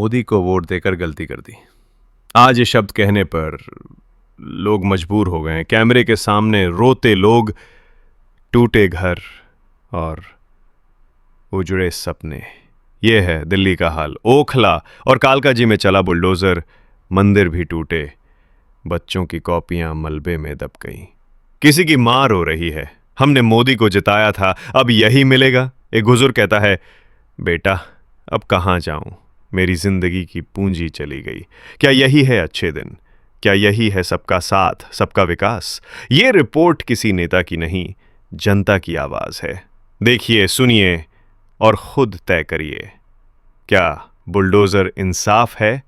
मोदी को वोट देकर गलती कर दी। आज ये शब्द कहने पर लोग मजबूर हो गए हैं। कैमरे के सामने रोते लोग, टूटे घर और उजड़े सपने। ये है दिल्ली का हाल। ओखला और कालकाजी में चला बुलडोजर, मंदिर भी टूटे, बच्चों की कॉपियां मलबे में दब गईं। किसी की मां रो रही है, हमने मोदी को जिताया था, अब यही मिलेगा। एक बुजुर्ग कहता है, बेटा अब कहां जाऊं, मेरी जिंदगी की पूंजी चली गई। क्या यही है अच्छे दिन? क्या यही है सबका साथ, सबका विकास? ये रिपोर्ट किसी नेता की नहीं, जनता की आवाज है। देखिए, सुनिए और खुद तय करिए, क्या बुलडोजर इंसाफ है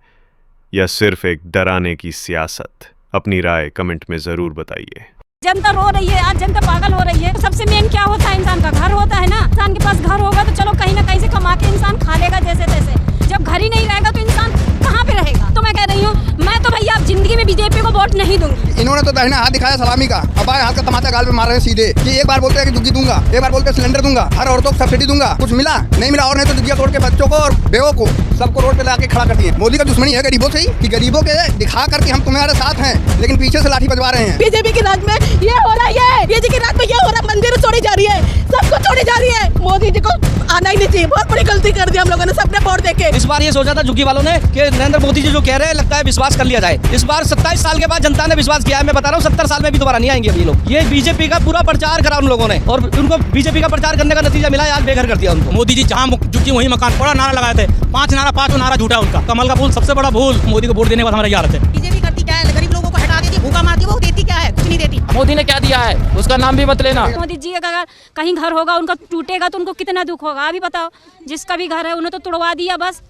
या सिर्फ एक डराने की सियासत? अपनी राय कमेंट में जरूर बताइए। जनता रो रही है, आज जनता पागल हो रही है। तो सबसे मेन क्या होता है? इंसान का घर होता है ना। इंसान के पास घर होगा तो चलो कहीं ना कहीं से कमा के इंसान खा लेगा जैसे तैसे। जब घर ही नहीं रहेगा तो इंसान कहाँ पे रहेगा? तो मैं कह रही हूँ, मैं तो भैया अब जिंदगी में बीजेपी को वोट नहीं दूंगी। इन्होंने तो दाहिना हाथ दिखाया सलामी का, अब बाएं हाथ का टमाटर गाल पे मार रहे हैं सीधे। कि एक बार बोलते हैं कि झुग्गी दूंगा, एक बार बोलते हैं सिलेंडर दूंगा, हर औरतों को सब्सिडी दूंगा। कुछ मिला? नहीं मिला। और नहीं तो झुग्गियां तोड़ के बच्चों को और बेवों को सबको रोड पे लाके खड़ा कर दिए। मोदी का दुश्मनी है गरीबों से ही, कि गरीबों के दिखा करके हम तुम्हारे साथ हैं, लेकिन पीछे से लाठी बजवा रहे हैं। बीजेपी के राज में ये हो रहा है, बीजेपी के राज में ये हो रहा है, मंदिर तोड़ी जा रही है, सबको तोड़ी जा रही है। मोदी जी को आना ही नहीं चाहिए। बहुत बड़ी गलती कर दी हम लोगों ने सबने वोट देके। इस बार ये सोचा था झुग्गी वालों ने कि नरेंद्र मोदी जी जो कह रहे हैं लगता है विश्वास कर लिया जाए। इस बार 27 साल के बाद जनता ने विश्वास किया है। मैं बता रहा हूँ 70 साल में भी दोबारा नहीं आएंगे ये लोग। ये बीजेपी का पूरा प्रचार करा उन लोगों ने और उनको बीजेपी का प्रचार करने का नतीजा मिला, आज बेघर कर दिया उनको। मोदी जी जहाँ झुग्गी वहीं मकान, बड़ा नारा लगाए थे, 5 नारा झूठा उनका। कमल का फूल सबसे बड़ा भूल। मोदी को वोट देने के बाद हमारा ये हालत है। बीजेपी करती क्या है? गरीब लोगों को हटा देती, भूखा मारती, वो देती क्या है? कुछ नहीं देती। मोदी ने क्या दिया है उसका नाम भी मत लेना। मोदी जी अगर कहीं घर होगा उनका टूटेगा तो उनको कितना दुख होगा अभी बताओ। जिसका भी घर है उन्हें तो तोड़वा दिया, बस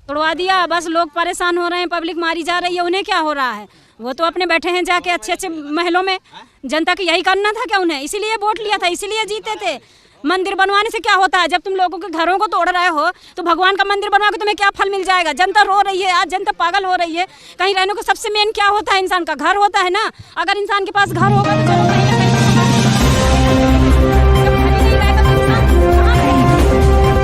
तोड़वा दिया, बस लोग परेशान हो रहे हैं, पब्लिक मारी जा रही है। उन्हें क्या हो रहा है? वो तो अपने बैठे हैं जाके अच्छे अच्छे महलों में। जनता को यही करना था क्या उन्हें? इसीलिए वोट लिया था, इसीलिए जीते थे। मंदिर बनवाने से क्या होता है? जब तुम लोगों के घरों को तोड़ रहे हो तो भगवान का मंदिर बनवा के तुम्हें क्या फल मिल जाएगा? जनता रो रही है, आज जनता पागल हो रही है। कहीं रहने को सबसे मेन क्या होता है? इंसान का घर होता है ना। अगर इंसान के पास घर होगा तो चलो कहीं ना कहीं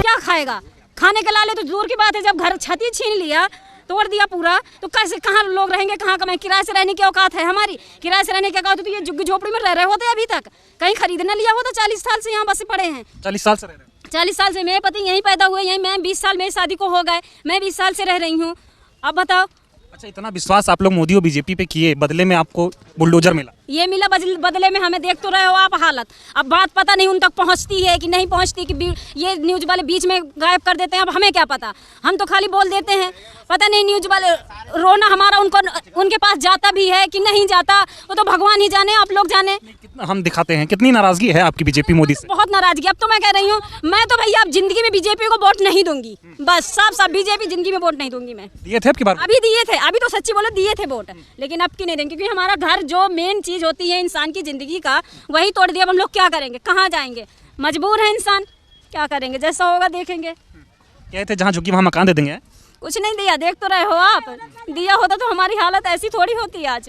क्या खाएगा? खाने के लाले तो दूर की बात है, जब घर छत ही छीन लिया, तोड़ दिया पूरा, तो कैसे कहाँ लोग रहेंगे, कहाँ कमाएं? किराए से रहने की औकात है हमारी? किराए से रहने की औकात तो ये झुग्गी झोपड़ी में रह रहे होते अभी तक। कहीं खरीद न लिया होता। 40 साल से यहाँ बसे पड़े हैं। 40 साल से रह रहे हैं। 40 साल से मेरे पति यहीं पैदा हुए, यहीं। मैं 20 साल मेरी शादी को हो गए, मैं 20 साल से रह रही हूँ। अब बताओ। अच्छा, इतना विश्वास आप लोग मोदी और बीजेपी पे किए, बदले में आपको बुलडोजर मिला। ये मिला बदले में हमें। देख तो रहे हो आप हालत। अब बात पता नहीं उन तक पहुंचती है कि नहीं पहुंचती, कि ये न्यूज़ वाले बीच में गायब कर देते हैं। अब हमें क्या पता, हम तो खाली बोल देते हैं। पता नहीं न्यूज़ वाले रोना हमारा उनके पास जाता भी है कि नहीं जाता, वो तो भगवान ही जाने, आप लोग जाने। कितना हम दिखाते हैं, कितनी नाराजगी है आपकी बीजेपी मोदी से? बहुत नाराजगी। अब तो मैं कह रही हूँ, मैं तो भैया अब जिंदगी में बीजेपी को वोट नहीं दूंगी। बस साफ साफ बीजेपी जिंदगी में वोट नहीं दूंगी मैं। दिए थे आपकी बार? अभी दिए थे, अभी तो सच्ची बोले दिए थे वोट, लेकिन अब की नहीं देंगे, क्योंकि हमारा घर जो मेन चीज होती है इंसान की जिंदगी का, वही तोड़ दिया। अब हम लोग क्या करेंगे? कहाँ जाएंगे? मजबूर है इंसान, क्या करेंगे? जैसा होगा देखेंगे। कहे थे जहाँ झुग्गी वहाँ मकान दे देंगे। कुछ नहीं दिया, देख तो रहे हो आप। दिया होता तो हमारी हालत ऐसी थोड़ी होती। आज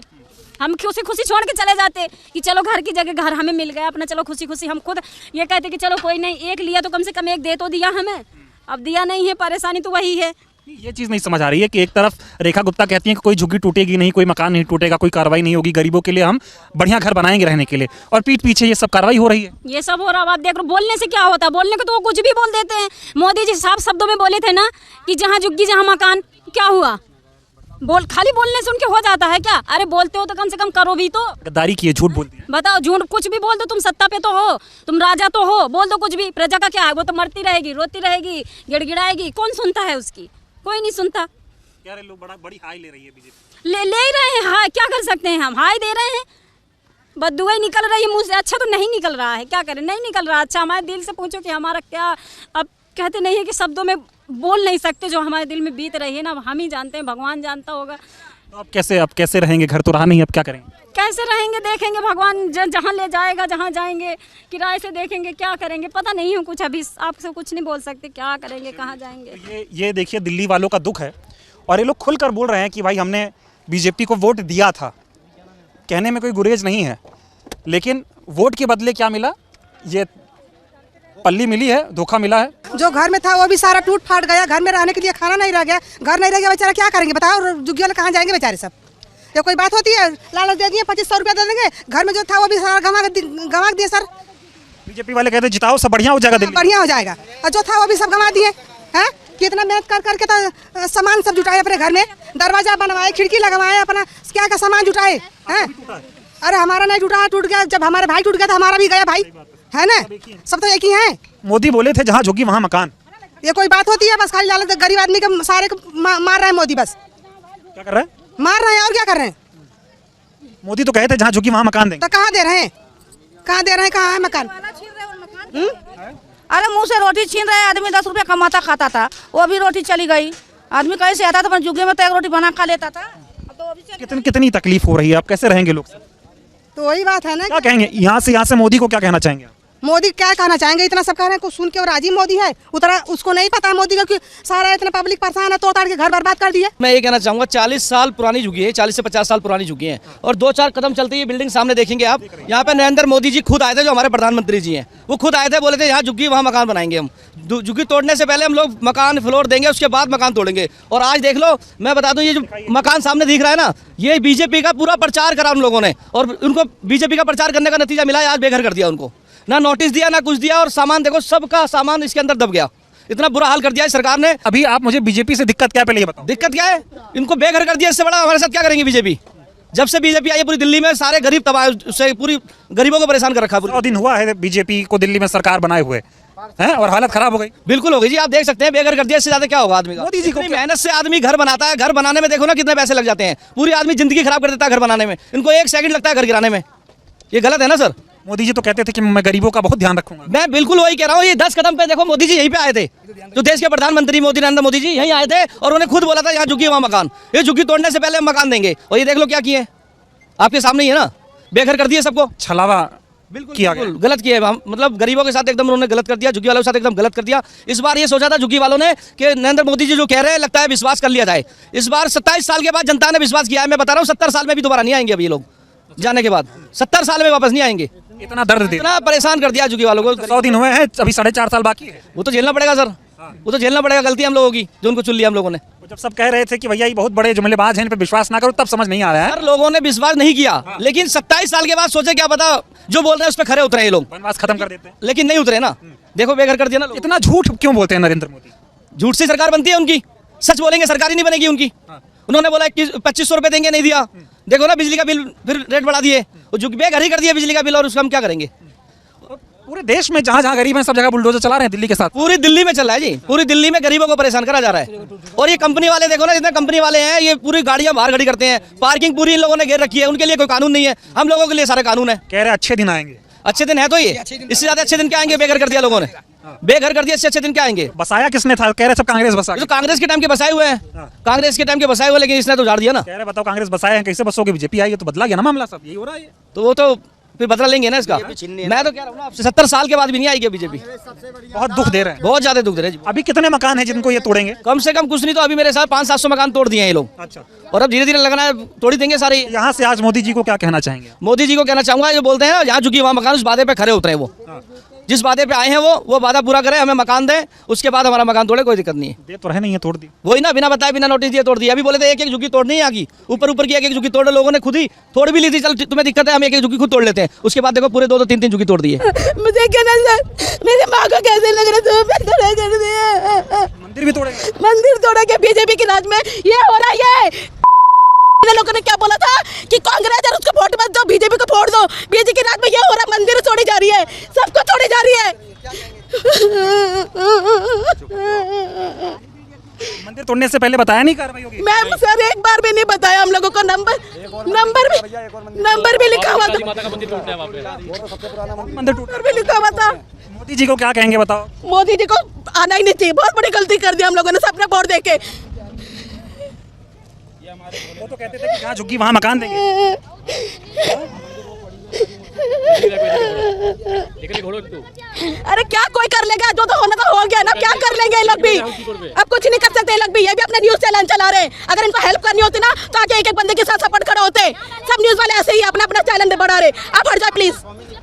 हम खुशी खुशी छोड़ के चले जाते कि चलो घर की जगह घर हमें मिल गया अपना, चलो खुशी खुशी। हम खुद ये कहते कि चलो कोई नहीं, एक लिया तो कम से कम एक दे तो दिया हमें। अब दिया नहीं है, परेशानी तो वही है। ये चीज़ नहीं समझ आ रही है कि एक तरफ रेखा गुप्ता कहती हैं कि कोई झुग्गी टूटेगी नहीं, कोई मकान नहीं टूटेगा, कोई कार्रवाई नहीं होगी, गरीबों के लिए हम बढ़िया घर बनाएंगे रहने के लिए, और पीठ पीछे ये सब कार्रवाई हो रही है। ये सब हो रहा है। आप देख लो, बोलने से क्या होता है? बोलने को तो वो कुछ भी बोल देते हैं। मोदी जी साफ शब्दों में बोले थे ना कि जहाँ झुग्गी जहाँ मकान। क्या हुआ? खाली बोलने से उनके हो जाता है क्या? अरे बोलते हो तो कम से कम करो भी तो। गद्दारी की है, झूठ बोल दिया। बताओ, झूठ कुछ भी बोल दो, तुम सत्ता पे तो हो, तुम राजा तो हो, बोल दो कुछ भी। प्रजा का क्या है? वो तो मरती रहेगी, रोती रहेगी, गिड़गिड़ाएगी। कौन सुनता है उसकी? कोई नहीं सुनता। यार लोग बड़ी हाई ले रही है बीजेपी। ले ही रहे हैं हाई, क्या कर सकते हैं हम? हाई दे रहे हैं, बददुआ ही निकल रही है मुँह से। अच्छा तो नहीं निकल रहा है, क्या करें? नहीं निकल रहा। अच्छा हमारे दिल से पूछो कि हमारा क्या। अब कहते नहीं है कि शब्दों में बोल नहीं सकते जो हमारे दिल में बीत रही है ना, हम ही जानते हैं, भगवान जानता होगा। तो अब कैसे रहेंगे? घर तो रहा नहीं, अब क्या करेंगे? कैसे रहेंगे? देखेंगे भगवान जहाँ ले जाएगा, जहाँ जाएंगे किराए से देखेंगे, क्या करेंगे पता नहीं हूँ कुछ। अभी आपसे कुछ नहीं बोल सकते, क्या करेंगे, कहाँ जाएंगे। ये देखिए दिल्ली वालों का दुख है, और ये लोग खुलकर बोल रहे हैं कि भाई हमने बीजेपी को वोट दिया था। कहने में कोई गुरेज नहीं है, लेकिन वोट के बदले क्या मिला? ये पल्ली मिली है, धोखा मिला है। जो घर में था वो भी सारा टूट फाट गया, घर में रहने के लिए खाना नहीं रह गया, घर नहीं रह गया, बेचारा क्या करेंगे बताओ, झुग्गी वाले कहाँ जाएंगे बेचारे सब। ये कोई बात होती है? लालच दे दिए 2500 रुपया दे देंगे, घर में जो था वो भी सारा गंवा दिए सर। बीजेपी वाले कहते हैं जिताओ सब बढ़िया हो जाएगा दिल्ली। बढ़िया हो जाएगा, और जो था वो भी सब गंवा दिए हैं। कितना मेहनत कर करके तो सामान सब जुटाए अपने घर में, दरवाजा बनवाए, खिड़की लगवाए, अपना क्या क्या सामान जुटाए हैं। अरे हमारा नहीं जुटा, टूट गया। जब हमारे भाई टूट गया तो हमारा भी गया भाई, है ना, सब तो एक ही है। मोदी बोले थे जहाँ झुग्गी वहाँ मकान। ये कोई बात होती है? बस खाली लालच, गरीब आदमी के सारे को मार रहे हैं मोदी, बस क्या कर रहे हैं? मार रहे हैं और क्या कर रहे हैं। मोदी तो कहते जहाँ झुग्गी वहाँ मकान देंगे, तो कहाँ दे रहे हैं, कहाँ दे रहे हैं, कहाँ है मकान? अरे मुंह से रोटी छीन रहे, आदमी 10 रुपया कमाता खाता था, वो भी रोटी चली गई। आदमी कैसे आता था, झुग्गी में तो एक रोटी बना खा लेता था। कितनी तकलीफ हो रही है, आप कैसे रहेंगे लोग? तो वही बात है ना, क्या कहेंगे यहाँ से मोदी को क्या कहना चाहेंगे? मोदी क्या कहना चाहेंगे, इतना सब कह रहे हैं, कुछ सुन के और राजी मोदी है, उतना उसको नहीं पता है मोदी का कि सारा इतना पब्लिक परेशान है, तो ताड़ के घर बर्बाद कर दिए। मैं ये कहना चाहूँगा 40 साल पुरानी झुग्गी है, 40 से 50 साल पुरानी झुग्गी है, और 2-4 कदम चलते ही बिल्डिंग सामने देखेंगे आप। यहाँ पे नरेंद्र मोदी जी खुद आए थे, जो हमारे प्रधानमंत्री जी हैं, वो खुद आए थे, बोले थे यहाँ झुग्गी वहाँ मकान बनाएंगे हम। झुग्गी तोड़ने से पहले हम लोग मकान फ्लोर देंगे, उसके बाद मकान तोड़ेंगे। और आज देख लो, मैं बता दूं, ये जो मकान सामने दिख रहा है ना, ये बीजेपी का पूरा प्रचार करा उन लोगों ने, और उनको बीजेपी का प्रचार करने का नतीजा मिला है, आज बेघर कर दिया उनको। ना नोटिस दिया, ना कुछ दिया, और सामान देखो, सबका सामान इसके अंदर दब गया। इतना बुरा हाल कर दिया है सरकार ने। अभी आप मुझे बीजेपी से दिक्कत क्या, पहले ये बताओ। दिक्कत क्या है? इनको बेघर कर दिया, इससे बड़ा हमारे साथ क्या करेंगे बीजेपी? जब से बीजेपी आई है पूरी दिल्ली में सारे गरीब तबाह, उससे पूरी गरीबों को परेशान कर रखा। 100 दिन हुआ है बीजेपी को दिल्ली में सरकार बनाए हुए हैं, और हालत खराब हो गई। बिल्कुल हो गई जी, आप देख सकते हैं, बेघर कर दिया, इससे ज्यादा क्या होगा आदमी का। मोदी जी को मेहनत से आदमी घर बनाता है, घर बनाने में देखो ना कितने पैसे लग जाते हैं, पूरी आदमी जिंदगी खराब कर देता है घर बनाने में, इनको 1 सेकंड लगता है घर गिराने में। ये गलत है ना सर? मोदी जी तो कहते थे कि मैं गरीबों का बहुत ध्यान रखूंगा। मैं बिल्कुल वही कह रहा हूँ, ये 10 कदम पे देखो, मोदी जी यहीं पे आए थे, जो देश के प्रधानमंत्री मोदी, नरेंद्र मोदी जी यहीं आए थे, और उन्हें खुद बोला था यहाँ झुग्गी वहाँ मकान, ये झुग्गी तोड़ने से पहले हम मकान देंगे, और ये देख लो क्या किए, आपके सामने ही है ना, बेघर कर दिए सबको। छलावा बिल्कुल किया गया, गलत किया है, मतलब गरीबों के साथ एकदम उन्होंने गलत कर दिया, झुग्गी वालों के साथ एकदम गलत कर दिया। इस बार ये सोचा था झुग्गी वालों ने कि नरेंद्र मोदी जी जो कह रहे हैं, लगता है विश्वास कर लिया जाए। इस बार 27 साल के बाद जनता ने विश्वास किया है। मैं बता रहा हूँ 70 साल में भी दोबारा नहीं आएंगे अब ये लोग, जाने के बाद 70 साल में वापस नहीं आएंगे। इतना दर्द दे, इतना परेशान कर दिया झुग्गी वालों को। 100 दिन हुए हैं, अभी 4.5 साल बाकी है। वो तो झेलना पड़ेगा सर, वो तो झेलना पड़ेगा, गलती हम लोगों की जो उनको चुन लिया हम लोगों ने। जब सब कह रहे थे कि भैया ये बहुत बड़े जुमलेबाज हैं, इन पे विश्वास ना करो, तब समझ नहीं आ रहा है। हर लोगों ने विश्वास नहीं किया, लेकिन 27 साल के बाद सोचे क्या पता जो बोल रहे हैं उस पर खरे उतरे ये लोग, वनवास खत्म कर देते हैं। लेकिन नहीं उतरे ना, देखो बेघर कर दिया ना। इतना झूठ क्यों बोलते हैं नरेंद्र मोदी? झूठ से सरकार बनती है उनकी, सच बोलेंगे सरकार ही नहीं बनेगी उनकी। उन्होंने बोला 2500 रुपए देंगे, नहीं दिया, देखो ना बिजली का बिल फिर रेट बढ़ा दिए, जो बेघर ही कर दिया बिजली का बिल, और उसका हम क्या करेंगे? पूरे देश में जहाँ जहाँ गरीब हैं सब जगह बुलडोजर चला रहे हैं दिल्ली के साथ। पूरी दिल्ली में चल रहा है जी, पूरी दिल्ली में गरीबों को परेशान करा जा रहा है। और ये कंपनी वाले देखो ना, जितने कंपनी वाले हैं, ये पूरी गाड़ियां बाहर खड़ी करते हैं, पार्किंग पूरी इन लोगों ने घेर रखी है, उनके लिए कोई कानून नहीं है, हम लोगों के लिए सारे कानून है। कह रहे अच्छे दिन आएंगे। अच्छे दिन है तो ये, इससे ज्यादा अच्छे दिन क्या आएंगे? बेघर कर दिया लोगों ने, बेघर कर दिया, इससे अच्छे दिन क्या आएंगे? बसाया किसने था? कह रहे सब कांग्रेस बसा। तो कांग्रेस के टाइम के बसाए हुए हैं, कांग्रेस के टाइम के बसाए हुए, लेकिन इसने तो उजाड़ दिया ना। कह रहे बताओ कांग्रेस बसाए हैं, कैसे बसोगे? बीजेपी आई है तो बदला गया ना मामला, सब यही हो रहा है। तो वो तो फिर बदला लेंगे ना इसका। मैं तो कह रहा हूँ ना, आपसे 70 साल के बाद भी नहीं आएगी बीजेपी। बहुत दुख दे रहे हैं, बहुत ज्यादा दुख दे रहे हैं। अभी कितने मकान हैं जिनको ये तोड़ेंगे? कम से कम कुछ नहीं तो अभी मेरे साथ 500-700 मकान तोड़ दिए हैं ये लोग। अच्छा, और अब धीरे धीरे लगना है तोड़ ही देंगे सारे। यहाँ से आज मोदी जी को क्या कहना चाहेंगे? मोदी जी को कहना चाहूंगा, जो बोलते हैं ना यहाँ झुकी वहाँ मकान, उस वादे पे खरे उतरे। वो जिस वादे पे आए हैं वो वादा पूरा करें, हमें मकान दें, उसके बाद हमारा मकान तोड़े, कोई दिक्कत नहीं है। दे तो रहे नहीं है, तोड़ दी वही ना, बिना बताए बिना नोटिस दिए तोड़ दिया। अभी बोले थे एक झुकी तोड़नी है, आगे ऊपर ऊपर की एक झुकी तोड़, लोगों ने खुद ही तोड़ भी ली थी। चल तुम्हें दिक्कत है, हम एक झुकी खुद तोड़ लेते हैं, उसके बाद देखो पूरे 2-2, 3-3 झुकी तोड़ दिए। मुझे कहना सर, मेरे माँ को कैसे लग रहा है? मंदिर भी तोड़ेंगे, मंदिर तोड़ा के बीजेपी के राज में ये हो रहा है। लोगों ने क्या बोला था कि कांग्रेस और उसको वोट मत दो, बीजेपी को वोट दो। बीजेपी के राज में ये हो रहा है, मंदिर तोड़ी जा रही है, सबको तोड़ी जा रही है। मंदिर तोड़ने से पहले बताया नहीं कार्रवाई होगी? मैम सर एक बार भी नहीं बताया हम लोगों को, नंबर भी लिखा हुआ था, मंदिर टूट भी लिखा हुआ था। मोदी जी को क्या कहेंगे बताओ? मोदी जी को आना ही नहीं चाहिए, बहुत बड़ी गलती कर दी हम लोगों ने सबने वोट देके। वो तो कहते थे कि जहाँ झुग्गी वहाँ मकान देंगे। अरे क्या कोई कर लेगा, जो तो होना तो हो गया ना, क्या कर लेंगे ये लोग भी? अब कुछ नहीं कर सकते ये लोग भी, ये भी अपना न्यूज चैनल चला रहे हैं। अगर इनको हेल्प करनी होती ना तो आगे एक एक बंदे के साथ सपोर्ट खड़े होते। सब न्यूज वाले ऐसे ही अपना अपना चैनल बढ़ा रहे। आप हट जाओ प्लीज।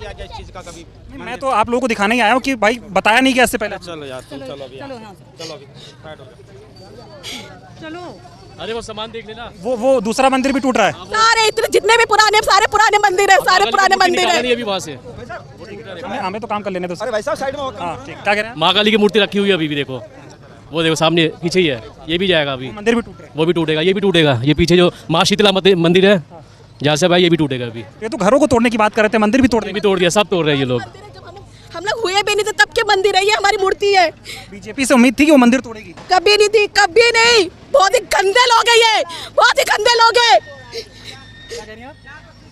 किया गया इस चीज का कभी। मैं तो आप लोगों को दिखाने ही आया हूँ कि भाई बताया नहीं क्या इससे पहले। चलो यार तुम चलो अभी, चलो अभी चलो अरे वो सामान देख लेना। वो दूसरा मंदिर भी टूट रहा है। सारे इतने जितने भी सारे पुराने मंदिर है, सारे पुराने मंदिर है। अभी वहाँ से हमें तो काम कर लेने दो। अरे भाई साहब साइड में हो। हाँ ठीक, क्या कह रहे हैं? माँ काली की मूर्ति रखी हुई है अभी भी, देखो वो देखो सामने पीछे ही है, ये भी जाएगा अभी, मंदिर भी टूट रहे हैं। वो भी टूटेगा, ये भी टूटेगा। ये पीछे जो माँ शीतला मंदिर है जहाँ से भाई, ये भी टूटेगा अभी। ये तो घरों को तोड़ने की बात कर रहे थे, मंदिर भी तोड़ ये भी तोड़ दिया, सब तोड़ रहे हैं ये लोग। हम लोग हुए भी नहीं थे तब के मंदिर है, ये हमारी मूर्ति है। बीजेपी से उम्मीद थी कि वो मंदिर तोड़ेगी। कभी नहीं थी, कभी नहीं। बहुत ही गंदे लोग हैं ये, बहुत ही गंदे लोग हैं।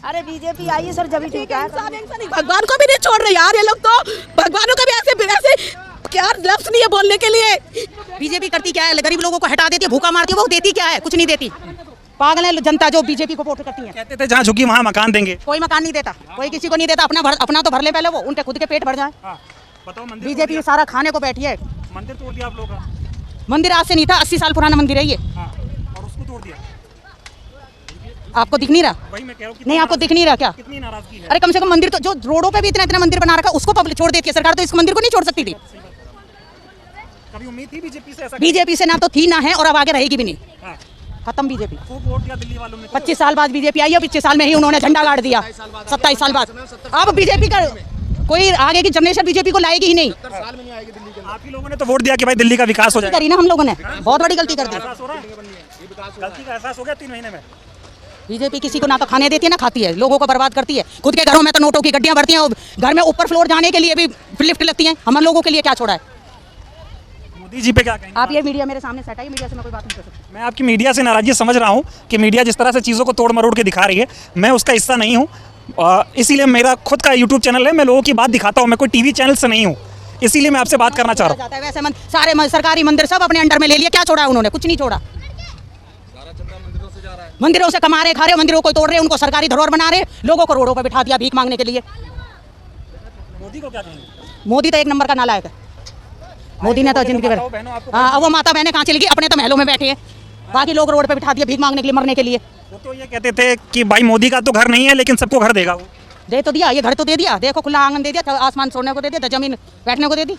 अरे बीजेपी आई है सर, जब ठीक है। भगवान को भी नहीं छोड़ रहे यार ये लोग, तो भगवानों का भी ऐसे क्या लफ्ज नहीं है बोलने के लिए। बीजेपी करती क्या है? गरीब लोगों को हटा देती है, भूखा मारती है। वो देती क्या है? कुछ नहीं देती। पागल है जनता जो बीजेपी को वोट करती है। कहते थे जहाँ झुकी वहाँ मकान देंगे। कोई मकान नहीं देता, कोई किसी को नहीं देता। अपना तो भर ले पहले, वो उनके खुद के पेट भर जाए। बताओ, मंदिर बीजेपी सारा खाने को बैठी है। मंदिर तोड़ दिया आप लोगों का। मंदिर आज से नहीं था, 80 साल पुराना मंदिर है ये। और उसको तोड़ दिया। आपको दिख नहीं रहा? वही मैं कह रहा हूँ, नहीं आपको दिख नहीं रहा क्या? कितनी नाराजगी है। अरे कम से कम मंदिर तो, जो रोडों पे भी इतना इतना मंदिर बना रखा, उसको पब्लिक छोड़ देती है सरकार, तो इस मंदिर को नहीं छोड़ सकती थी। कभी उम्मीद थी बीजेपी से ऐसा? बीजेपी से ना तो थी ना है, और अब आगे रहेगी भी नहीं। खत्म बीजेपी। खूब वोट दिया दिल्ली वालों ने। 25 साल बाद बीजेपी आई है, 25 साल में ही उन्होंने झंडा गाड़ दिया। 27 साल बाद अब बीजेपी का कोई आगे की जनरेशन बीजेपी को लाएगी ही नहीं। आप ही लोगों ने तो वोट दिया कि भाई दिल्ली का विकास हो जाए। करी ना हम लोगों ने, बहुत बड़ी गलती कर दी। गलती का एहसास हो गया 3 महीने में। बीजेपी किसी को ना तो खाने देती है ना खाती है, लोगों को बर्बाद करती है। खुद के घरों में तो नोटों की गड्डियां भरती हैं, और घर में ऊपर फ्लोर जाने के लिए भी लिफ्ट लगती हैं। हम लोगों के लिए क्या छोड़ा है? मोदी जी पे क्या कहेंगे? आप ये मीडिया मेरे सामने सेट है, मीडिया से मैं कोई बात नहीं कर सकती। मैं आपकी मीडिया से नाराजगी समझ रहा हूँ कि मीडिया जिस तरह से चीज़ों को तोड़ मरोड़ के दिखा रही है, मैं उसका हिस्सा नहीं हूँ। इसीलिए मेरा खुद का यूट्यूब चैनल है, मैं लोगों की बात दिखाता हूँ, मैं कोई टीवी चैनल से नहीं हूँ। इसीलिए मैं आपसे बात करना चाह रहा हूँ। वैसे सारे सरकारी मंदिर सब अपने अंडर में ले लिया, क्या छोड़ा है उन्होंने? कुछ नहीं छोड़ा। मंदिरों से कमा रहे, खा रहे, मंदिरों को तोड़ रहे, उनको सरकारी धरोहर बना रहे, लोगों को रोडों पर बिठा दिया भीख मांगने के लिए। मोदी को क्या कहेंगे? मोदी तो एक नंबर का नालायक है। मोदी ने तो जिंदगी भर, हाँ वो माता बहनें कहाँ चली गई? अपने तो महलों में बैठे हैं, बाकी लोग रोड पे बिठा दिए भीख मांगने के लिए, मरने के लिए। वो तो ये कहते थे कि भाई मोदी का तो घर नहीं है लेकिन सबको घर देगा। वो दे तो दिया, ये घर तो दे दिया, देखो खुला आंगन दे दिया, आसमान सोने को दे दिया, जमीन बैठने को दे दी।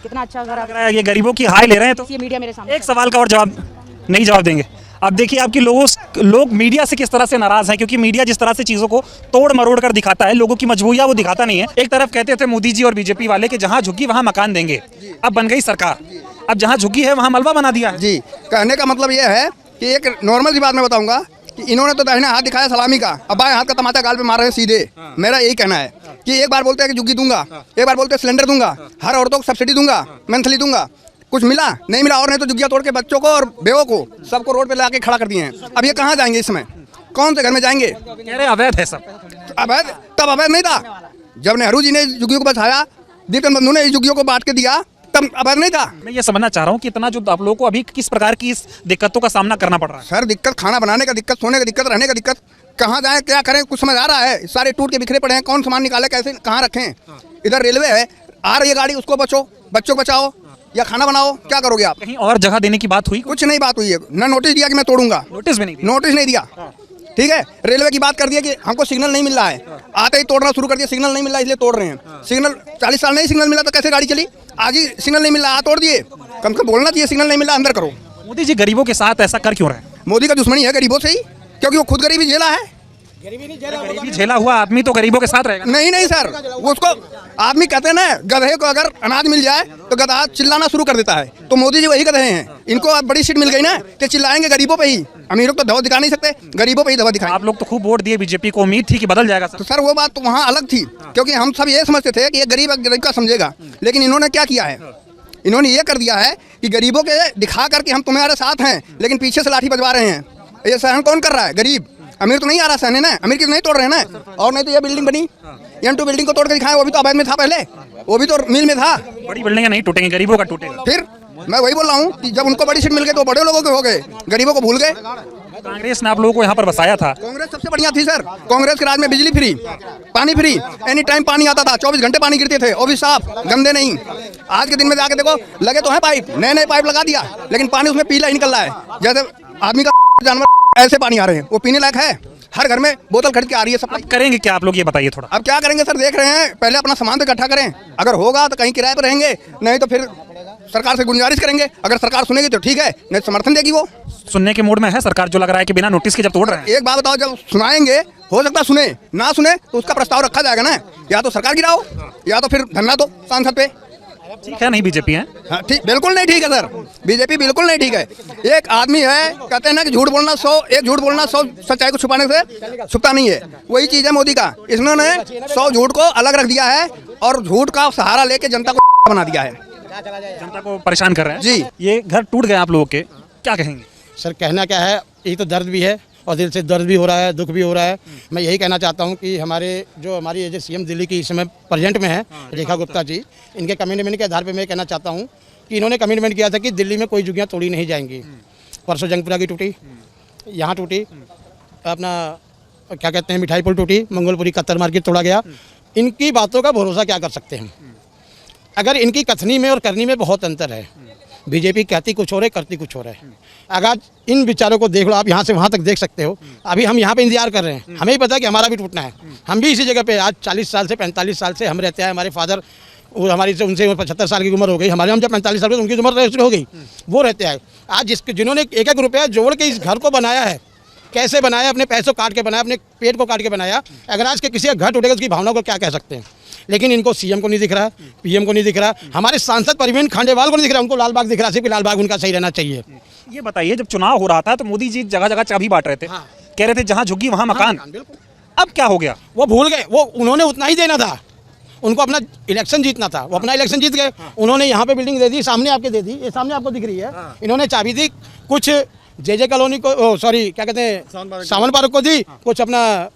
कितना अच्छा घर लग रहा है ये गरीबों की हाय ले रहे हैं। तो ये मीडिया मेरे सामने एक सवाल का और जवाब नहीं जवाब देंगे। अब देखिए आपकी लोग मीडिया से किस तरह से नाराज हैं, क्योंकि मीडिया जिस तरह से चीज़ों को तोड़ मरोड़ कर दिखाता है, लोगों की मजबूरियां वो दिखाता नहीं है। एक तरफ कहते थे मोदी जी और बीजेपी वाले कि जहां झुकी वहां मकान देंगे, अब बन गई सरकार, अब जहां झुकी है वहां मलबा बना दिया है। जी, कहने का मतलब ये है कि एक नॉर्मल सी बात मैं बताऊंगा कि इन्होंने तो दाहिना हाथ दिखाया सलामी का, अब बाएं हाथ का तमाचा गाल पे मार रहे हैं सीधे। मेरा यही कहना है कि एक बार बोलते हैं कि झुग्गी दूंगा, एक बार बोलते हैं सिलेंडर दूंगा, हर औरतों को सब्सिडी दूंगा, मंथली दूंगा, कुछ मिला नहीं मिला, और नहीं तो झुग्गियां तोड़ के बच्चों को और बेवों को सबको रोड पे ला के खड़ा कर दिए हैं। अब ये कहाँ जाएंगे? इसमें कौन से घर में जाएंगे? कह रहे अवैध है सब। अवैध तब अवैध नहीं था जब नेहरू जी ने झुग्गियों को बचाया, दीपचंद बंधु ने झुग्गियों को बांट के दिया, तब अवैध नहीं था। मैं ये समझना चाह रहा हूँ कि इतना जो आप लोगों को अभी किस प्रकार की इस दिक्कतों का सामना करना पड़ रहा है। सर दिक्कत खाना बनाने का दिक्कत, सोने का दिक्कत, रहने का दिक्कत, कहाँ जाएं क्या करें कुछ समझ आ रहा है। सारे टूट के बिखरे पड़े हैं, कौन सामान निकाले, कैसे कहाँ रखें? इधर रेलवे है, आ रही है गाड़ी, उसको बचो, बच्चों को बचाओ या खाना बनाओ, क्या करोगे आप? कहीं और जगह देने की बात हुई? कुछ नहीं बात हुई है, ना नोटिस दिया कि मैं तोड़ूंगा, नोटिस भी नहीं दिया। नोटिस नहीं दिया। ठीक है, रेलवे की बात कर दिया कि हमको सिग्नल नहीं मिल रहा है, आते ही तोड़ना शुरू कर दिया, सिग्नल नहीं मिल रहा इसलिए तोड़ रहे हैं। सिग्नल 40 साल नहीं सिग्नल मिला तो कैसे गाड़ी चली? आज ही सिग्नल नहीं मिल रहा, तोड़ दिए। कम से कम बोलना चाहिए सिग्नल नहीं मिला, अंदर करो। मोदी जी गरीबों के साथ ऐसा कर क्यों रहे हैं? मोदी का दुश्मनी है गरीबों से ही, क्योंकि वो खुद गरीबी झेला है। गरीबी झेला हुआ आदमी तो गरीबों के साथ रहेगा। नहीं सर, वो उसको आदमी कहते हैं ना, गधे को अगर अनाज मिल जाए तो गधा चिल्लाना शुरू कर देता है, तो मोदी जी वही गधे हैं। इनको अब बड़ी सीट मिल गई ना, तो चिल्लाएंगे गरीबों पे ही। अमीरों को तो दवा दिखा नहीं सकते, गरीबों पे ही दवा दिखाएं। आप लोग तो खूब वोट दिए बीजेपी को, उम्मीद थी कि बदल जाएगा। तो सर वो बात तो वहाँ अलग थी, क्योंकि हम सब ये समझते थे कि ये गरीब का समझेगा, लेकिन इन्होंने क्या किया है? इन्होंने ये कर दिया है कि गरीबों के दिखा करके हम तुम्हारे साथ हैं, लेकिन पीछे से लाठी बजवा रहे हैं। ये सहन कौन कर रहा है? गरीब। अमीर तो नहीं आ रहा सहने ना, अमीर की तो नहीं तोड़ रहे हैं ना। और नहीं तो ये बिल्डिंग बनी, M2 बिल्डिंग को तोड़ के दिखाएं, वो भी तो अवैध में था पहले, वो भी तो मिल में था। बड़ी बिल्डिंग नहीं टूटेंगी, गरीबों का टूटेगा। फिर मैं वही बोल रहा हूँ कि जब उनको बड़ी सीट मिल गई तो बड़े लोगों के हो गए, गरीबों को भूल गए। कांग्रेस ने आप लोगों को यहाँ पर बसाया था। कांग्रेस सबसे बढ़िया थी सर, कांग्रेस के राज में बिजली फ्री, पानी फ्री, एनी टाइम पानी आता था, 24 घंटे पानी गिरते थे, वो भी साफ, गंदे नहीं। आज के दिन में जाके देखो, लगे तो है पाइप, नए पाइप लगा दिया, लेकिन पानी उसमें पीला ही निकल रहा है, जैसे आदमी का जानवर ऐसे पानी आ रहे हैं, वो पीने लायक है? हर घर में बोतल खरीद के आ रही है सप्लाई। अब करेंगे क्या आप लोग, ये बताइए थोड़ा। अब क्या करेंगे सर, देख रहे हैं, पहले अपना सामान तो इकट्ठा करें, अगर होगा तो कहीं किराए पर रहेंगे, नहीं तो फिर सरकार से गुजारिश करेंगे, अगर सरकार सुनेगी तो ठीक है, नहीं तो समर्थन देगी। वो सुनने के मूड में है सरकार, जो लग रहा है कि बिना नोटिस के जब तोड़ रहे हैं। एक बात बताओ, जब सुनाएंगे हो सकता सुने, ना सुने तो उसका प्रस्ताव रखा जाएगा ना, या तो सरकार गिराओ या तो फिर धरना दो सांसद पे। ठीक है, नहीं बीजेपी है। हाँ ठीक, बिल्कुल नहीं ठीक है सर, बीजेपी बिल्कुल नहीं ठीक है। एक आदमी है, कहते हैं ना कि झूठ बोलना 100, एक झूठ बोलना 100 सच्चाई को छुपाने से छुपता नहीं है, वही चीज़ है मोदी का। इन्होंने 100 झूठ को अलग रख दिया है और झूठ का सहारा लेके जनता को बना दिया है, जनता को परेशान कर रहे हैं जी। ये घर टूट गए आप लोगों के, क्या कहेंगे? सर कहना क्या है, ये तो दर्द भी है और दिल से दर्द भी हो रहा है, दुख भी हो रहा है। मैं यही कहना चाहता हूँ कि हमारी ये जो सीएम दिल्ली की इस समय प्रेजेंट में है, रेखा गुप्ता जी, इनके कमिटमेंट के आधार पर मैं कहना चाहता हूँ कि इन्होंने कमिटमेंट किया था कि दिल्ली में कोई झुग्गियाँ तोड़ी नहीं जाएंगी। परसों जंगपुरा की टूटी, यहाँ टूटी, अपना क्या कहते हैं मिठाई पुल टूटी, मंगोलपुरी कत्तर मार्केट तोड़ा गया। इनकी बातों का भरोसा क्या कर सकते हैं, अगर इनकी कथनी में और करनी में बहुत अंतर है। बीजेपी कहती कुछ और है, करती कुछ और है। अगर इन विचारों को देख लो, आप यहाँ से वहाँ तक देख सकते हो। अभी हम यहाँ पे इंतजार कर रहे हैं, हमें ही पता है कि हमारा भी टूटना है, हम भी इसी जगह पे आज 40 साल से 45 साल से हम रहते हैं। हमारे फादर, वो हमारी से उनसे 75 साल की उम्र हो गई, हमारे हम जब 45 साल की उनकी उम्र हो गई, वो रहते हैं। आज जिन्होंने एक एक रुपया जोड़ के इस घर को बनाया है, कैसे बनाया, अपने पैसों काट के बनाया, अपने पेट को काट के बनाया। अगर आज के किसी का घर टूटेगा उसकी भावना को क्या कह सकते हैं। लेकिन इनको सीएम को नहीं दिख रहा, पीएम को नहीं दिख रहा, हमारे सांसद परवीन खांडेवाल को नहीं दिख रहा, उनको लाल बाग दिख रहा, सिर्फ लाल बाग उनका सही रहना चाहिए। ये बताइए, जब चुनाव हो रहा था तो मोदी जी जगह जगह चाबी बांट रहे थे, कह रहे थे जहाँ झुग्गी वहाँ मकान। अब क्या हो गया? वो भूल गए, वो उन्होंने उतना ही देना था, उनको अपना इलेक्शन जीतना था, वो अपना इलेक्शन जीत गए। उन्होंने यहाँ पे बिल्डिंग दे दी, सामने आपके दे दी, ये सामने आपको दिख रही है। इन्होंने चाबी दी, कुछ जे कॉलोनी को, सॉरी क्या कहते हैं, सावन पार्क को दी, कुछ अपना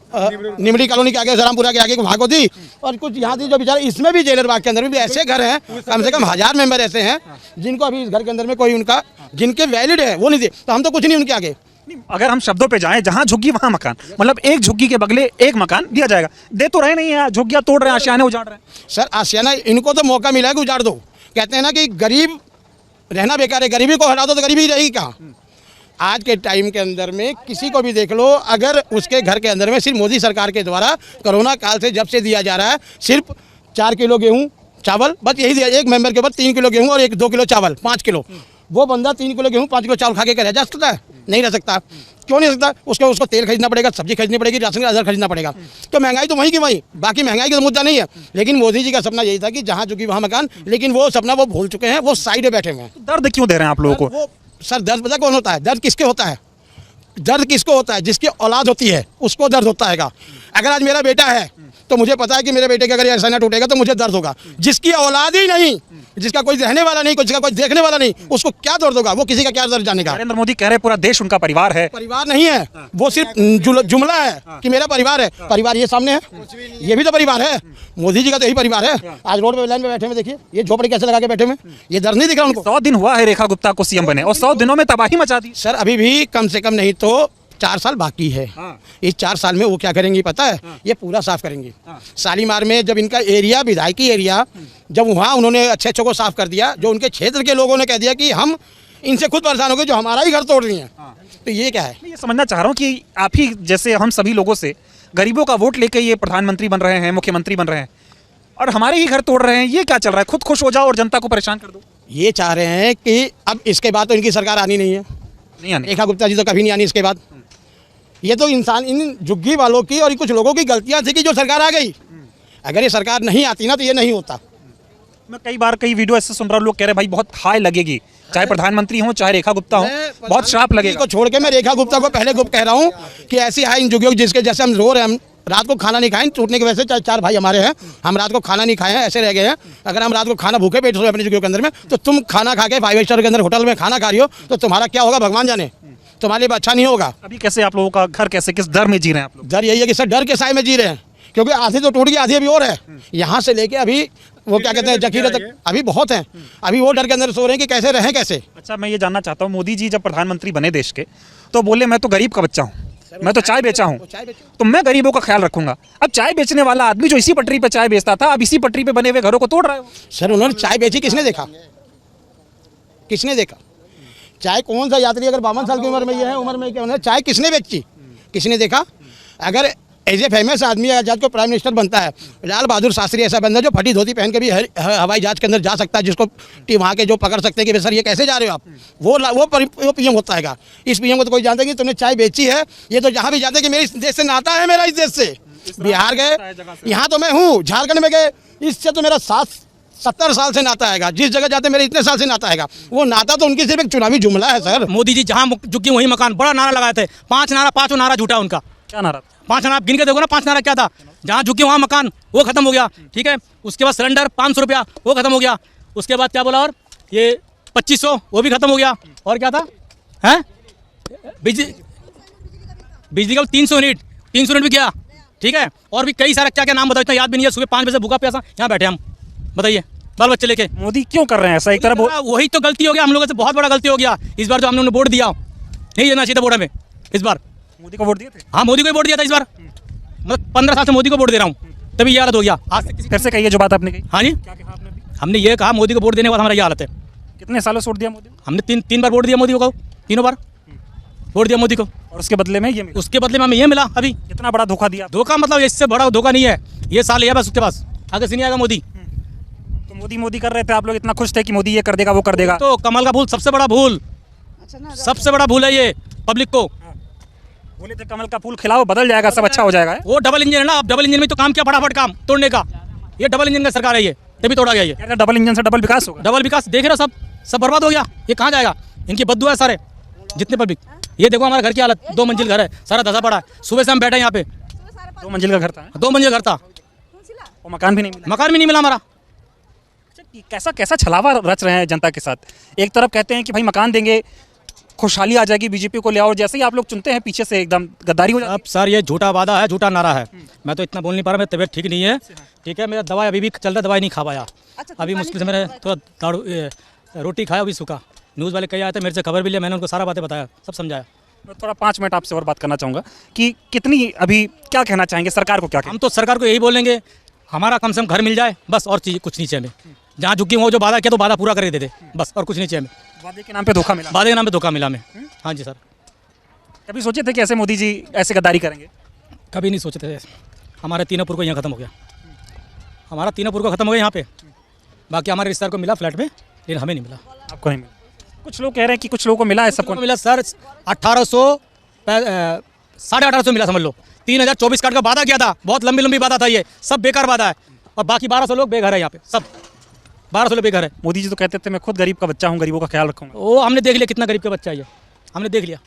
निमड़ी कॉलोनी के आगे, जरामपुरा के आगे वहाँ को दी, और कुछ यहाँ दी। जो बेचारे, इसमें भी जेलर बाग के अंदर भी ऐसे घर हैं, कम से कम 1000 मेंबर ऐसे हैं जिनको अभी इस घर के अंदर में कोई उनका, जिनके वैलिड है वो नहीं दे, तो हम तो कुछ नहीं उनके आगे। अगर हम शब्दों पे जाएं, जहां झुग्गी वहां मकान, मतलब एक झुग्गी के बगले एक मकान दिया जाएगा। दे तो रहे नहीं है, झुग्गियां तोड़ रहे हैं, आशियाने उजाड़ रहे हैं। सर आशियाना, इनको तो मौका मिला है कि उजाड़ दो। कहते हैं ना कि गरीब रहना बेकार है, गरीबी को हटा दो तो गरीबी रहेगी कहाँ। आज के टाइम के अंदर में किसी को भी देख लो, अगर उसके घर के अंदर में सिर्फ मोदी सरकार के द्वारा कोरोना काल से जब से दिया जा रहा है, सिर्फ 4 किलो गेहूँ चावल, बस यही दिया। एक मेंबर के ऊपर 3 किलो गेहूँ और 2 किलो चावल, 5 किलो। वो बंदा 3 किलो गेहूँ 5 किलो चावल खा के रह जा सकता है? नहीं रह सकता। क्यों नहीं सकता? उसको तेल खरीदना पड़ेगा, सब्जी खरीदनी पड़ेगी, राशन का आधार खरीदना पड़ेगा। तो महंगाई तो वहीं की वहीं, बाकी महंगाई का मुद्दा नहीं है। लेकिन मोदी जी का सपना यही था कि जहाँ झुकी वहाँ मकान, लेकिन वो सपना वो भूल चुके हैं, वो साइड में बैठे हुए हैं। दर्द क्यों दे रहे हैं आप लोगों को? सर दर्द पता कौन होता है? दर्द किसके होता है? दर्द किसको होता है? जिसकी औलाद होती है उसको दर्द होता है। अगर आज मेरा बेटा है तो मुझे पता है कि मेरे बेटे का अगर ऐसा ना टूटेगा तो मुझे दर्द होगा। जिसकी औलाद ही नहीं, जिसका कोई रहने वाला नहीं, जिसका कोई देखने वाला नहीं, उसको क्या दर्द होगा? वो किसी का क्या दर्द जानेगा? नरेंद्र मोदी कह रहे पूरा देश उनका परिवार है। परिवार नहीं है, वो सिर्फ जुमला है कि मेरा परिवार है। परिवार ये सामने है, ये भी तो परिवार है। मोदी जी का तो यही परिवार है। आज रोड पे लाइन में बैठे हुए देखिए, ये झोपड़ी कैसे लगा के बैठे हुए, ये दर्द नहीं दिख रहा उनको। 100 दिन हुआ है रेखा गुप्ता को सीएम बने और 100 दिनों में तबाही मचा दी। सर अभी भी कम से कम नहीं तो 4 साल बाकी है। इस 4 साल में वो क्या करेंगी पता है? ये पूरा साफ करेंगी। शालीमार में जब इनका एरिया, विधायकी एरिया, जब वहाँ उन्होंने अच्छे को साफ कर दिया, जो उनके क्षेत्र के लोगों ने कह दिया कि हम इनसे खुद परेशान हो गए, जो हमारा ही घर तोड़ रही हैं। तो ये क्या है? मैं ये समझना चाह रहा हूँ कि आप ही जैसे हम सभी लोगों से गरीबों का वोट लेके ये प्रधानमंत्री बन रहे हैं, मुख्यमंत्री बन रहे हैं, और हमारे ही घर तोड़ रहे हैं। ये क्या चल रहा है? खुद खुश हो जाओ और जनता को परेशान कर दो। ये चाह रहे हैं कि अब इसके बाद तो इनकी सरकार आनी नहीं है, नहीं आनी। रेखा गुप्ता जी तो कभी नहीं आनी इसके बाद। ये तो इंसान, इन झुग्गी वालों की और कुछ लोगों की गलतियां थी कि जो सरकार आ गई। अगर ये सरकार नहीं आती ना तो ये नहीं होता। मैं कई बार कई वीडियो ऐसे सुन रहा हूँ, लोग कह रहे भाई बहुत हाई लगेगी, चाहे प्रधानमंत्री हो चाहे रेखा गुप्ता हो, बहुत श्राप लगेगा। को छोड़ के मैं रेखा गुप्ता को पहले गुप्त कह रहा हूँ कि ऐसी हाई इन झुग्गियों जिसके जैसे हम रो रहे हैं, हम रात को खाना नहीं खाएं टूटने की वजह से। 4 भाई हमारे हैं, हम रात को खाना नहीं खाए हैं, ऐसे रह गए हैं। अगर हम रात को खाना भूखे पेट सोए अपनी झुग्गियों के अंदर में, तो तुम खाना खा के 5 स्टार के अंदर होटल में खाना खा रही हो तो तुम्हारा क्या होगा भगवान जाने। तुम्हारे लिए अच्छा नहीं होगा। अभी कैसे आप लोगों का घर, कैसे किस डर में जी रहे हैं आप लोग? डर यही है कि सर डर के साए में जी रहे हैं, क्योंकि आधी तो टूट गई, आधी अभी और है। यहाँ से लेके अभी वो क्या कहते हैं जखीरे तक अभी बहुत हैं। अभी वो डर के अंदर सो रहे हैं कि कैसे रहें कैसे। अच्छा, मैं ये जानना चाहता हूँ, मोदी जी जब प्रधानमंत्री बने देश के तो बोले मैं तो गरीब का बच्चा हूँ, मैं तो चाय बेचा हूँ, तो मैं गरीबों का ख्याल रखूंगा। अब चाय बेचने वाला आदमी जो इसी पटरी पे चाय बेचता था, अब इसी पटरी पे बने हुए घरों को तोड़ रहे हो। सर उन्होंने चाय बेची, किसने देखा? किसने देखा? चाय कौन सा यात्री अगर 52 साल की उम्र में ये है, उम्र में क्या उन्होंने चाय किसने बेची? किसने देखा? अगर एज ए फेमस आदमी अगर जज को प्राइम मिनिस्टर बनता है, लाल बहादुर शास्त्री ऐसा बंदा जो फटी धोती पहन के भी हवाई जहाज के अंदर जा सकता है, जिसको वहाँ के जो पकड़ सकते हैं कि सर ये कैसे जा रहे हो आप, वो पीएम होता है। इस पीएम को तो कोई जानता कि तुमने चाय बेची है, ये तो जहाँ भी जाते कि मेरे इस देश से नाता है, मेरा इस देश से। बिहार गए, यहाँ तो मैं हूँ, झारखंड में गए, इससे तो मेरा 70 साल से नाता आएगा, जिस जगह जाते मेरे इतने साल से नाता आएगा। वो नाता तो उनकी सिर्फ एक चुनावी जुमला है सर। मोदी जी जहाँ झुकी वही मकान, बड़ा नारा लगाए थे, 5 नारा, 5 नारा झूठा उनका। क्या नारा? 5 नारा गिन के देखो ना, 5 नारा क्या था। जहाँ झुकी वहाँ मकान, वो खत्म हो गया, ठीक है। उसके बाद सिलेंडर 500 रुपया, वो खत्म हो गया। उसके बाद क्या बोला, और ये 2500, वो भी खत्म हो गया। और क्या था, हैं, बिजली का 300 यूनिट भी किया, ठीक है। और भी कई सारे, क्या क्या नाम बताओ, इतना याद भी नहीं है। सुबह 5 बजे भूखा प्यासा यहाँ बैठे हम, बताइए, बाल बच्चे लेके। मोदी क्यों कर रहे हैं ऐसा? एक तरफ वही तो गलती हो गया, हम लोगों से बहुत बड़ा गलती हो गया इस बार। जो हम लोगों ने वोट दिया, नहीं देना चाहिए था वोट हमें इस बार। मोदी को वोट दिए थे? हाँ, मोदी को वोट दिया था इस बार। मतलब 15 साल से मोदी को वोट दे रहा हूँ, तभी ये हालत हो गया। आज से फिर से कहिए जो बात आपने कही। हाँ जी, क्या कहा आपने? हमने ये कहा मोदी को वोट देने के बाद हमारा ये हालत है। कितने सालों से वोट दिया मोदी को? हमने तीन बार वोट दिया मोदी को, तीनों बार वोट दिया मोदी को। और उसके बदले में ये मिला? उसके बदले में हमें ये मिला। अभी कितना बड़ा धोखा दिया? धोखा मतलब इससे बड़ा धोखा नहीं है, ये साल है बस, उसके पास आगे से नहीं आएगा मोदी। तो मोदी कर रहे थे आप लोग, इतना खुश थे कि मोदी ये कर देगा वो कर देगा। तो कमल का फूल सबसे बड़ा भूल, सबसे बड़ा भूल है ये पब्लिक को। बोले थे कमल का फूल खिलाओ, बदल जाएगा, सब अच्छा हो जाएगा। वो डबल इंजन है ना, अब डबल इंजन में तो काम किया फटाफट काम तोड़ने का। ये डबल इंजन का सरकार है, ये तभी तोड़ा गया। ये डबल इंजन से डबल विकास होगा। डबल विकास देख रहे हो, सब बर्बाद हो गया। ये कहाँ जाएगा? इनकी बद्दुआ है सारे जितने पब्लिक। ये देखो हमारे घर की हालत, 2 मंजिल घर है, सारा धसा पड़ा है। सुबह से हम बैठे यहाँ पे, 2 मंजिल का घर था। 2 मंजिल घर था, वो मकान भी नहीं मिला। मकान भी नहीं मिला हमारा। कैसा छलावा रच रहे हैं जनता के साथ। एक तरफ कहते हैं कि भाई मकान देंगे, खुशहाली आ जाएगी, बीजेपी को ले आओ, जैसे ही आप लोग चुनते हैं पीछे से एकदम गद्दारी हो जाती है। अब सर ये झूठा वादा है, झूठा नारा है। मैं तो इतना बोल नहीं पा रहा, मेरी तबीयत ठीक नहीं है, ठीक है। मेरा दवाई अभी भी चल रहा है, दवाई नहीं खा पाया। अभी मुश्किल से मैंने थोड़ा रोटी खाया, अभी सूखा। न्यूज़ वाले कई आए थे, मेरे से खबर भी लिया, मैंने उनको सारा बातें बताया, सब समझाया। मैं थोड़ा 5 मिनट आपसे और बात करना चाहूँगा कि कितनी अभी क्या कहना चाहेंगे सरकार को? क्या हम तो सरकार को यही बोलेंगे, हमारा कम से कम घर मिल जाए बस, और चीज़ कुछ नहीं चाहिए हमें। जहाँ झुकी हो जो वादा किया तो वादा पूरा करके दे दे बस, और कुछ नहीं चाहिए हमें। वादे के नाम पे धोखा मिला? वादे के नाम पे धोखा मिला हमें। हाँ जी सर। कभी सोचे थे कि ऐसे मोदी जी ऐसे गद्दारी करेंगे? कभी नहीं सोचे थे। हमारे तीनापुर को यहाँ ख़त्म हो गया, हमारा तीनापुर को ख़त्म हो गया यहाँ पे। बाकी हमारे रिश्तेदार को मिला फ्लैट में, लेकिन हमें नहीं मिला। आपको नहीं मिला? कुछ लोग कह रहे हैं कि कुछ लोगों को मिला है, सबको मिला सर। 1800 मिला समझ लो। 3024 कार्ड का वादा किया था, बहुत लंबी वादा था, ये सब बेकार वादा है। और बाकी 1200 लोग बेघर है यहाँ पे, सब 1200 लोग बेघर है। मोदी जी तो कहते थे मैं खुद गरीब का बच्चा हूँ, गरीबों का ख्याल रखूँगा। वो हमने देख लिया कितना गरीब का बच्चा है ये, हमने देख लिया।